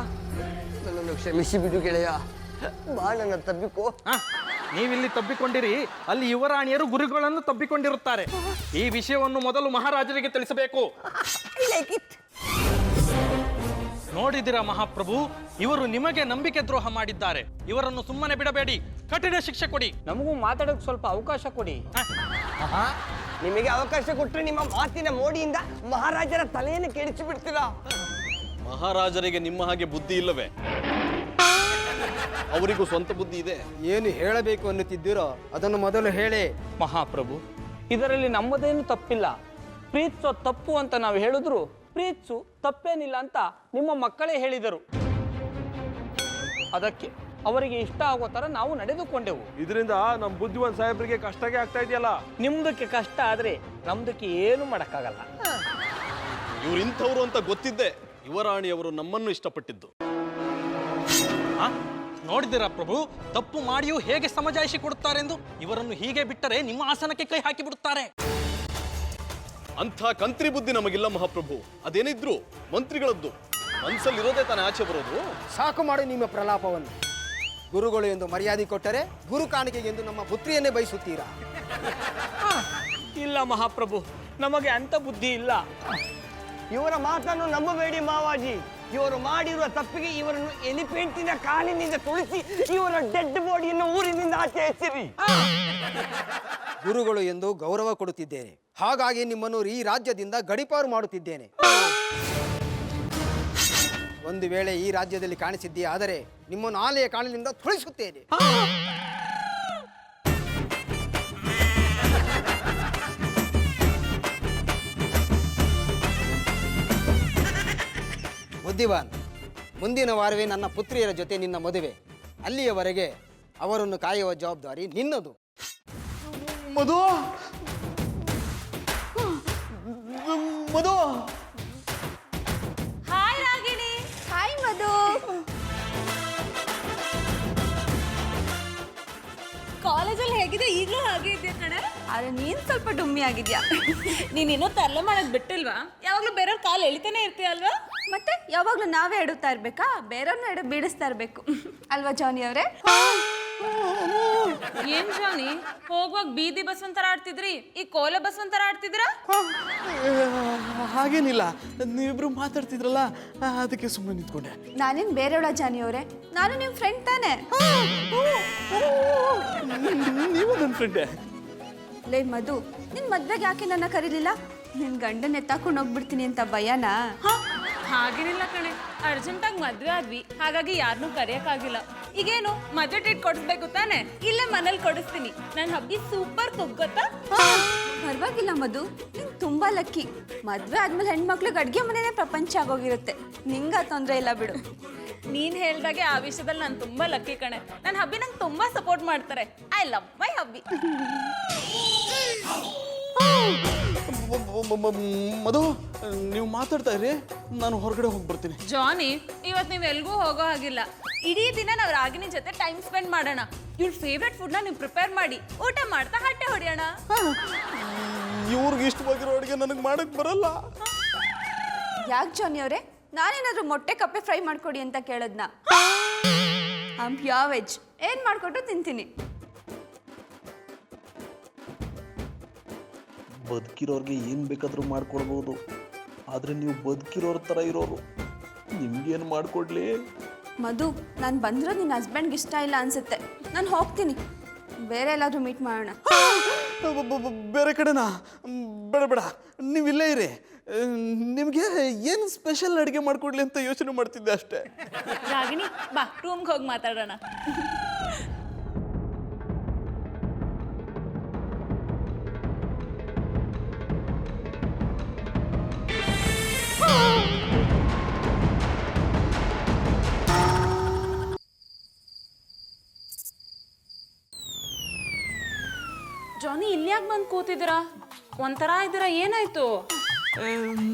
ನನ್ನನ್ನು ಕ್ಷಮಿಸಿ ಬಿಡು ಗೆಳೆಯ. ಬಾ, ನನ್ನ ತಬ್ಬಿಕೋ. ನೀವಿಲ್ಲಿ ತಬ್ಬಿಕೊಂಡಿರಿ, ಅಲ್ಲಿ ಯುವರಾಣಿಯರು ಗುರುಗಳನ್ನು ತಬ್ಬಿಕೊಂಡಿರುತ್ತಾರೆ. ಈ ವಿಷಯವನ್ನು ಮೊದಲು ಮಹಾರಾಜರಿಗೆ ತಿಳಿಸಬೇಕು. ನೋಡಿದಿರಾ ಮಹಾಪ್ರಭು, ಇವರು ನಿಮಗೆ ನಂಬಿಕೆ ದ್ರೋಹ ಮಾಡಿದ್ದಾರೆ. ಇವರನ್ನು ಸುಮ್ಮನೆ ಬಿಡಬೇಡಿ, ಕಠಿಣ ಶಿಕ್ಷೆ ಕೊಡಿ. ನಮಗೂ ಮಾತಾಡೋಕೆ ಸ್ವಲ್ಪ ಅವಕಾಶ ಕೊಡಿ. ನಿಮಗೆ ಅವಕಾಶ ಕೊಟ್ಟರೆ ನಿಮ್ಮ ಮಾತಿನ ಮೋಡಿಯಿಂದ ಮಹಾರಾಜರ ತಲೆಯನ್ನು ಕೆಡಿಸಿ ಬಿಡ್ತೀರಾ? ಮಹಾರಾಜರಿಗೆ ನಿಮ್ಮ ಹಾಗೆ ಬುದ್ಧಿ ಇಲ್ಲವೇ? ಅವರಿಗೂ ಸ್ವಂತ ಬುದ್ಧಿ ಇದೆ. ಏನು ಹೇಳಬೇಕು ಅನ್ನುತ್ತಿದ್ದೀರೋ ಅದನ್ನು ಮೊದಲು ಹೇಳಿ. ಮಹಾಪ್ರಭು, ಇದರಲ್ಲಿ ನಮ್ಮದೇನು ತಪ್ಪಿಲ್ಲ. ಪ್ರೀತಿಸೋ ತಪ್ಪು ಅಂತ ನಾವು ಹೇಳಿದ್ರು ಪ್ರೀತಿಸು ತಪ್ಪೇನಿಲ್ಲ ಅಂತ ನಿಮ್ಮ ಮಕ್ಕಳೇ ಹೇಳಿದರು. ಅದಕ್ಕೆ ಅವರಿಗೆ ಇಷ್ಟ ಆಗೋ ಥರ ನಾವು ನಡೆದುಕೊಂಡೆವು. ಇದರಿಂದ ನಮ್ಮ ಬುದ್ಧಿವಂತ ಸಾಹೇಬ್ರಿಗೆ ಕಷ್ಟಗೆ ಆಗ್ತಾ ಇದೆಯಲ್ಲ. ನಿಮ್ದಕ್ಕೆ ಕಷ್ಟ ಆದ್ರೆ ನಮ್ದಕ್ಕೆ ಏನು ಮಾಡಕ್ಕಾಗಲ್ಲ. ಇವ್ರು ಇಂಥವ್ರು ಅಂತ ಗೊತ್ತಿದ್ದೆ ಯುವರಾಣಿಯವರು ನಮ್ಮನ್ನು ಇಷ್ಟಪಟ್ಟಿದ್ದು. ನೋಡಿದಿರಾ ಪ್ರಭು, ತಪ್ಪು ಮಾಡಿಯೂ ಹೇಗೆ ಸಮಜಾಯಿಷಿ ಕೊಡುತ್ತಾರೆಂದು. ಇವರನ್ನು ಹೀಗೆ ಬಿಟ್ಟರೆ ನಿಮ್ಮ ಆಸನಕ್ಕೆ ಕೈ ಹಾಕಿ ಬಿಡುತ್ತಾರೆ. ಅಂಥ ಕಂತ್ರಿ ಬುದ್ಧಿ ನಮಗಿಲ್ಲ ಮಹಾಪ್ರಭು. ಅದೇನಿದ್ರು ಮಂತ್ರಿಗಳದ್ದು. ಮನಸ್ಸಲ್ಲಿರೋದೇ ತಾನೇ ಆಚೆ ಬರೋದು. ಸಾಕು ಮಾಡಿ ನಿಮ್ಮ ಪ್ರಲಾಪವನ್ನು. ಗುರುಗಳು ಎಂದು ಮರ್ಯಾದೆ ಕೊಟ್ಟರೆ ಗುರು ಕಾಣಿಕೆಗೆಂದು ನಮ್ಮ ಪುತ್ರಿಯನ್ನೇ ಬಯಸುತ್ತೀರಾ? ಇಲ್ಲ ಮಹಾಪ್ರಭು, ನಮಗೆ ಅಂತ ಬುದ್ಧಿ ಇಲ್ಲ. ಇವರ ಮಾತನ್ನು ನಂಬಬೇಡಿ ಮಾವಾಜಿ. ಇವರು ಮಾಡಿರುವ ತಪ್ಪಿಗೆ ಇವರನ್ನು ಎಲಿಫೆಂಟಿನ ಕಾಲಿನಿಂದ ತುಳಿಸಿ ಇವರ ಡೆಡ್ ಬಾಡಿಯನ್ನು ಊರಿನಿಂದ ಆಚೆ ಎತ್ತಿರಿ. ಗುರುಗಳು ಎಂದು ಗೌರವ ಕೊಡುತ್ತಿದ್ದೇನೆ, ಹಾಗಾಗಿ ನಿಮ್ಮನ್ನು ಈ ರಾಜ್ಯದಿಂದ ಗಡೀಪಾರು ಮಾಡುತ್ತಿದ್ದೇನೆ. ಒಂದು ವೇಳೆ ಈ ರಾಜ್ಯದಲ್ಲಿ ಕಾಣಿಸಿದ್ದೀ ಆದರೆ ನಿಮ್ಮನ್ನು ಆಲೆಯ ಕಾಲಿನಿಂದ ತುಳಿಸುತ್ತೇನೆ. ಬುದ್ಧಿವಾನ್, ಮುಂದಿನ ವಾರವೇ ನನ್ನ ಪುತ್ರಿಯರ ಜೊತೆ ನಿನ್ನ ಮದುವೆ. ಅಲ್ಲಿಯವರೆಗೆ ಅವರನ್ನು ಕಾಯುವ ಜವಾಬ್ದಾರಿ ನಿನ್ನದು. ಮಧು, ಮಧು, ಹಾಯ್ ರಾಗಿಣಿ. ಹಾಯ್ ಮಧು. ಕಾಲೇಜಲ್ಲಿ ಹೇಗಿದೆ? ಈಗಲೂ ಹಾಗೆ ಇದೆಯಾ ಕಣೆ? ಆದ್ರೆ ನೀನ್ ಸ್ವಲ್ಪ ಡುಮ್ಮಿ ಆಗಿದ್ಯಾ. ನೀನೇನೋ ತರಲೆ ಮಾಡೋದು ಬಿಟ್ಟಿಲ್ವಾ? ಯಾವಾಗ್ಲೂ ಬೇರೆಯವ್ರ ಕಾಲು ಎಳಿತಾನೆ ಇರ್ತೀಯಲ್ವಾ? ಮತ್ತೆ ಯಾವಾಗ್ಲೂ ನಾವೇ ಎಡುತ್ತಾ ಇರ್ಬೇಕಾ? ಬೇರೆಯವ್ರನ್ನ ಬೀಡಿಸ್ತಾ ಇರ್ಬೇಕು ಅಲ್ವಾ ಜಾನಿ ಅವರೇ? ಏನ್ ಜಾನಿ, ಹೋಗುವಾಗ ಬೀದಿ ಬಸವಂತರ ಆಡ್ತಿದ್ರಿ, ಈ ಕೋಲೆ ಬಸವಂತರ ಆಡ್ತಿದ್ರಾ? ಹಾಗೇನಿಲ್ಲ, ನೀವಿಬ್ರು ಮಾತಾಡ್ತಿದ್ರಲ್ಲ ಅದಕ್ಕೆ ಸುಮ್ಮನೆ ನಿಂತ್ಕೊಂಡೆ. ನಾನೇನ್ ಬೇರೆಯವಳ ಜಾನಿ ಅವರೇ, ನಾನು ನಿಮ್ ಫ್ರೆಂಡ್ ತಾನೆ. ನೀವು ನನ್ನ ಫ್ರೆಂಡೇ. ಲೇ ಮಧು, ನಿನ್ ಮದ್ವೆಗೆ ಯಾಕೆ ನನ್ನ ಕರೀಲಿಲ್ಲ? ನಿನ್ ಗಂಡನ್ ಎತ್ತಾಕೊಂಡು ಹೋಗ್ಬಿಡ್ತೀನಿ ಅಂತ ಭಯನಾ? ಹಾಗೇನಿಲ್ಲ ಕಣೆ, ಅರ್ಜೆಂಟಾಗಿ ಮದ್ವೆ ಆದ್ವಿ, ಹಾಗಾಗಿ ಯಾರನ್ನೂ ಕರೆಯಕ್ಕಾಗಿಲ್ಲ. ಈಗೇನು ಮದ್ವೆ ಟ್ರೀಟ್ ಕೊಡಿಸ್ಬೇಕು ತಾನೆ? ಇಲ್ಲೇ ಮನೇಲಿ ಕೊಡಿಸ್ತೀನಿ. ನನ್ನ ಹಬ್ಬಿ ಸೂಪರ್ ಕುಕ್ ಗೊತ್ತಾ? ಪರವಾಗಿಲ್ಲ ಮಧು, ನೀನ್ ತುಂಬಾ ಲಕ್ಕಿ. ಮದ್ವೆ ಆದ್ಮೇಲೆ ಹೆಣ್ಮಕ್ಳಿಗೆ ಅಡ್ಗೆ ಮನೆನೇ ಪ್ರಪಂಚ ಆಗೋಗಿರುತ್ತೆ. ನಿಂಗ ತೊಂದ್ರೆ ಇಲ್ಲ ಬಿಡು. ನೀನ್ ಹೇಳ್ದಾಗೆ ಆ ವಿಷಯದಲ್ಲಿ ನಾನು ತುಂಬಾ ಲಕ್ಕಿ ಕಣೆ. ನನ್ನ ಹಬ್ಬಿ ನಂಗೆ ತುಂಬಾ ಸಪೋರ್ಟ್ ಮಾಡ್ತಾರೆ. ಐ ಲವ್ ಮೈ ಹಬ್ಬಿ. ಮಧು, ನೀವು ಮಾತಾಡ್ತಾ ಇರಿ, ನಾನು ಹೊರಗಡೆ ಹೋಗಿ ಬರ್ತೀನಿ. ಜಾನಿ, ಇವತ್ತು ನೀವು ಎಲ್ಗೂ ಹೋಗೋ ಹಾಗಿಲ್ಲ. ಇಡೀ ದಿನ ನಾವು ರಾಗಿಣಿ ಜೊತೆ ಟೈಮ್ ಸ್ಪೆಂಡ್ ಮಾಡೋಣ. ಇವ್ರ ಫೇವ್ರೆಟ್ ಫುಡ್ನ ನೀವು ಪ್ರಿಪೇರ್ ಮಾಡಿ ಊಟ ಮಾಡ್ತಾ ಹಟ್ಟೆ ಹೊಡೆಯೋಣ. ಇವ್ರಿಗೆ ಇಷ್ಟವಾಗಿರೋ ಅಡುಗೆ ನನಗೆ ಮಾಡಕ್ ಬರಲ್ಲ. ಯಾಕೆ ಜಾನಿ ಅವರೇ, ನಾನೇನಾದ್ರೂ ಮೊಟ್ಟೆ ಕಪ್ಪೆ ಫ್ರೈ ಮಾಡ್ಕೊಡಿ ಅಂತ ಕೇಳದ್ನ? ಪ್ಯೂರ್ ವೆಜ್, ಏನ್ ಮಾಡ್ಕೊಟ್ಟು ತಿಂತೀನಿ. ಬದುಕಿರೋರ್ಗೆ ಏನು ಬೇಕಾದರೂ ಮಾಡ್ಕೊಡ್ಬೋದು, ಆದರೆ ನೀವು ಬದುಕಿರೋರ ಥರ ಇರೋರು, ನಿಮ್ಗೇನು ಮಾಡಿಕೊಡ್ಲಿ? ಮಧು, ನಾನು ಬಂದರೂ ನಿನ್ನ ಹಸ್ಬೆಂಡ್ಗೆ ಇಷ್ಟ ಇಲ್ಲ ಅನ್ಸುತ್ತೆ. ನಾನು ಹೋಗ್ತೀನಿ, ಬೇರೆ ಎಲ್ಲಾದ್ರೂ ಮೀಟ್ ಮಾಡೋಣ. ಬೇರೆ ಕಡೆನಾ? ಬೇಡ ಬೇಡ, ನೀವು ಇಲ್ಲೇ ಇರಿ. ನಿಮಗೆ ಏನು ಸ್ಪೆಷಲ್ ಅಡುಗೆ ಮಾಡ್ಕೊಡ್ಲಿ ಅಂತ ಯೋಚನೆ ಮಾಡ್ತಿದ್ದೆ ಅಷ್ಟೇ. ರಾಗಿಣಿ, ಬಾ ರೂಮ್ಗೆ ಹೋಗಿ ಮಾತಾಡೋಣ. ಜಾನಿ, ಇಲ್ಲಿ ಯಾಕೆ ಬಂದು ಕೂತಿದ್ದೀರಾ? ಒಂಥರ ಇದ್ದೀರಾ, ಏನಾಯ್ತು?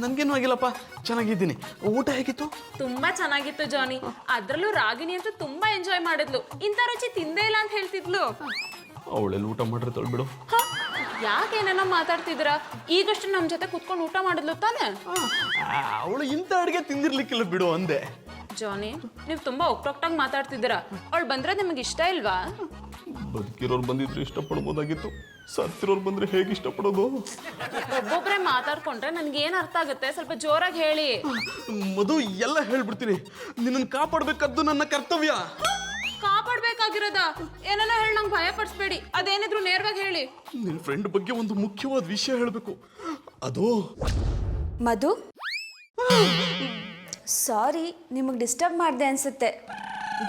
ನನಗೇನು ಆಗಿಲ್ಲಪ್ಪ, ಚೆನ್ನಾಗಿದ್ದೀನಿ. ಊಟ ಹೇಗಿತ್ತು? ತುಂಬಾ ಚೆನ್ನಾಗಿತ್ತು ಜಾನಿ. ಅದ್ರಲ್ಲೂ ರಾಗಿಣಿ ಅಂತೂ ತುಂಬಾ ಎಂಜಾಯ್ ಮಾಡಿದ್ಲು. ಇಂಥ ರುಚಿ ತಿಂದೇ ಇಲ್ಲ ಅಂತ ಹೇಳ್ತಿದ್ಲು. ಅವಳೆಲ್ಲ ಊಟ ಮಾಡಿರ್ತಾಳೆ ಬಿಡು. ಯಾಕೇನೇನೋ ಮಾತಾಡ್ತಿದ್ದೀರಾ? ಈಗಷ್ಟು ನಮ್ಮ ಜೊತೆ ಕುತ್ಕೊಂಡು ಊಟ ಮಾಡಿದ್ಲು ತಾನೆ? ಅವಳು ಇಂಥ ಅಡುಗೆ ತಿಂದಿರ್ಲಿಕ್ಕಿಲ್ಲ ಬಿಡು ಅಂದೆ. ಜಾನಿ, ನೀವು ತುಂಬಾ ಒಕ್ಟೊಕ್ಟಾಗಿ ಮಾತಾಡ್ತಿದ್ದೀರಾ. ಅವಳು ಬಂದ್ರೆ ನಿಮಗೆ ಇಷ್ಟ ಇಲ್ವಾ? ಬದುಕಿರೋರು ಬಂದಿದ್ರೆ ಇಷ್ಟಪಡ್ಬೋದಾಗಿತ್ತು, ಸತ್ತಿರೋರು ಬಂದ್ರೆ ಹೇಗೆ ಇಷ್ಟಪಡೋದು? ಒಬ್ಬೊಬ್ರೆ ಮಾತಾಡ್ಕೊಂಡ್ರೆ ನನ್ಗೆ ಏನ್ ಅರ್ಥ ಆಗುತ್ತೆ? ಸ್ವಲ್ಪ ಜೋರಾಗಿ ಹೇಳಿ. ಮಧು, ಎಲ್ಲ ಹೇಳ್ಬಿಡ್ತೀನಿ. ನಿನ್ನನ್ನು ಕಾಪಾಡ್ಬೇಕಾದ್ದು ನನ್ನ ಕರ್ತವ್ಯ. ಕಾಪಾಡ್ಬೇಕಾಗಿರೋದ? ಏನೆಲ್ಲ ಹೇಳಿ ನಂಗೆ ಭಯ ಪಡಿಸ್ಬೇಡಿ. ಅದೇನಿದ್ರು ನೇರವಾಗಿ ಹೇಳಿ. ನಿನ್ನ ಫ್ರೆಂಡ್ ಬಗ್ಗೆ ಒಂದು ಮುಖ್ಯವಾದ ವಿಷಯ ಹೇಳಬೇಕು. ಅದು ಮಧು, ಸಾರಿ ನಿಮಗೆ ಡಿಸ್ಟರ್ಬ್ ಮಾಡಿದೆ ಅನ್ಸುತ್ತೆ.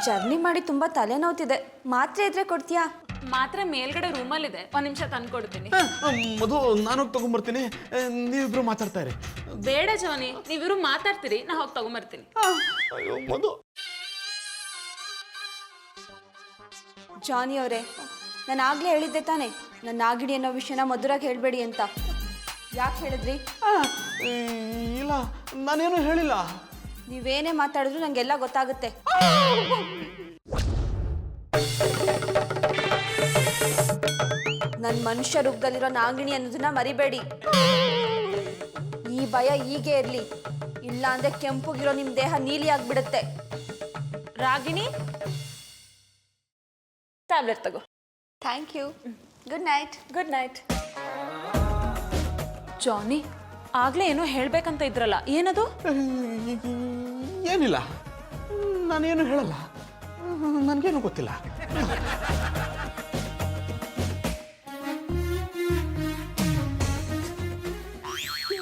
ಜರ್ನಿ ಮಾಡಿ ತುಂಬಾ ತಲೆನೋವ್ತಿದೆ. ಮಾತ್ರೆ ಇದ್ರೆ ಕೊಡ್ತೀಯಾ? ಮಾತ್ರೆ ಮೇಲ್ಗಡೆ ರೂಮಲ್ಲಿದೆ, ಒಂದ್ ನಿಮಿಷ ತಂದು ಕೊಡ್ತೀನಿ. ಮಧು, ನಾನೋಗಿ ತಗೊಂಡ್ಬರ್ತೀನಿ, ನೀವಿಬ್ರು ಮಾತಾಡ್ತಾ ಇರಿ. ಬೇಡ ಜಾನಿ, ನೀವಿಬ್ರು ಮಾತಾಡ್ತೀರಿ, ನಾ ಹೋಗಿ ತಗೊಂಡ್ಬರ್ತೀನಿ. ಅಯ್ಯೋ ಮಧು. ಜಾನಿ ಅವರೇ, ನಾನು ಆಗ್ಲೇ ಹೇಳಿದ್ದೆ ತಾನೆ, ನನ್ನ ನಾಗಿಣಿ ಅನ್ನೋ ವಿಷಯನ ಮಧುರಾಗಿ ಹೇಳ್ಬೇಡಿ ಅಂತ. ಯಾಕೆ ಹೇಳಿದ್ರಿ? ಇಲ್ಲ, ನಾನೇನು ಹೇಳಿಲ್ಲ. ನೀವೇನೇ ಮಾತಾಡಿದ್ರು ನಂಗೆಲ್ಲ ಗೊತ್ತಾಗುತ್ತೆ. ನನ್ನ ಮನುಷ್ಯ ರೂಪದಲ್ಲಿರೋ ನಾಗಿಣಿ ಅನ್ನೋದನ್ನ ಮರಿಬೇಡಿ. ಈ ಭಯ ಹೀಗೆ ಇರ್ಲಿ, ಇಲ್ಲ ಅಂದ್ರೆ ಕೆಂಪುಗಿರೋ ನಿಮ್ ದೇಹ ನೀಲಿ ಆಗ್ಬಿಡುತ್ತೆ. ರಾಗಿಣಿ, ಟ್ಯಾಬ್ಲೆಟ್ ತಗೋ. Thank you. Good night. Good night. Johnny, ಆಗ್ಲೇ ಏನೋ ಹೇಳ್ಬೇಕಂತ ಇದ್ರಲ್ಲ, ಏನದು? ಏನಿಲ್ಲ, ನಾನೇನು ಹೇಳಲ್ಲ, ನನಗೇನು ಗೊತ್ತಿಲ್ಲ.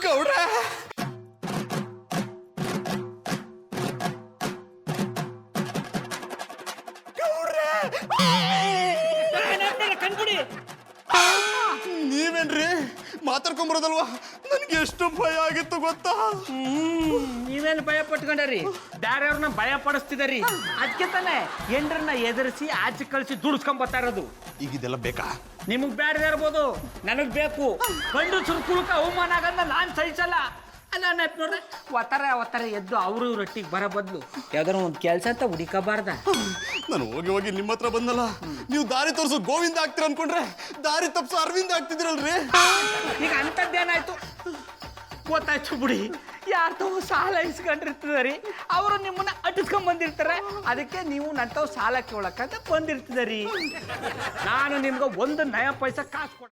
ಗೌಡ್ರ, ಕಣ್ಬಿಡಿ. ನೀವೇನ್ರಿ ಮಾತಾಡ್ಕೊಂಬರೋದಲ್ವಾ? ನನ್ಗೆ ಎಷ್ಟು ಭಯ ಆಗಿತ್ತು ಗೊತ್ತಾ? ನೀವೇನು ಭಯ ಪಟ್ಕೊಂಡ್ರಿ? ಬೇರೆಯವ್ರನ್ನ ಭಯ ಪಡಿಸ್ತಿದಾರಿ. ಅದಕ್ಕೆ ತಾನೆ ಎಂಡ್ರನ್ನ ಎದುರಿಸಿ ಆಚೆ ಕಳಿಸಿ ದುಡಿಸ್ಕೊಂಬತ್ತಾ ಇರೋದು. ಈಗ ಇದೆಲ್ಲ ಬೇಕಾ? ನಿಮಗ್ ಬೇಡದೇ ಇರ್ಬೋದು, ನನಗ್ ಬೇಕು. ಗಂಡಸರು ಕುಳ್ಕ ಅವಮಾನ ಆಗಂದ ನಾನ್ ಸಹಿಸಲ್ಲ. ನಾನು ನೋಡ್ರೆ ಒತ್ತರ ಎದ್ದು ಅವರು ರೊಟ್ಟಿಗೆ ಬರೋ ಬದಲು ಯಾವ್ದಾರ ಒಂದು ಕೆಲಸ ಅಂತ ಹುಡುಕಬಾರ್ದ? ನಾನು ಹೋಗಿ ಹೋಗಿ ನಿಮ್ಮ ಹತ್ರ ಬಂದಲ್ಲ, ನೀವು ದಾರಿ ತೋರಿಸೋ ಗೋವಿಂದ ಆಗ್ತೀರ ಅನ್ಕೊಂಡ್ರೆ ದಾರಿ ತಪ್ಪಿಸೋ ಅರವಿಂದ ಆಗ್ತಿದ್ದೀರಲ್ರಿ. ಈಗ ಅಂಥದ್ದೇನಾಯ್ತು ಗೊತ್ತಾಯ್ತು ಬಿಡಿ. ಯಾರ್ತವ ಸಾಲ ಇಸ್ಕೊಂಡಿರ್ತದರಿ, ಅವರು ನಿಮ್ಮನ್ನ ಅಟ್ಟಿಸ್ಕೊಂಡ್ ಬಂದಿರ್ತಾರೆ. ಅದಕ್ಕೆ ನೀವು ನಂತವ್ ಸಾಲ ಕೇಳಕ್ಕಂತ ಬಂದಿರ್ತದರಿ. ನಾನು ನಿಮ್ಗೆ ಒಂದು ನಯ ಪೈಸಾ ಕಾಸು ಕೊಡ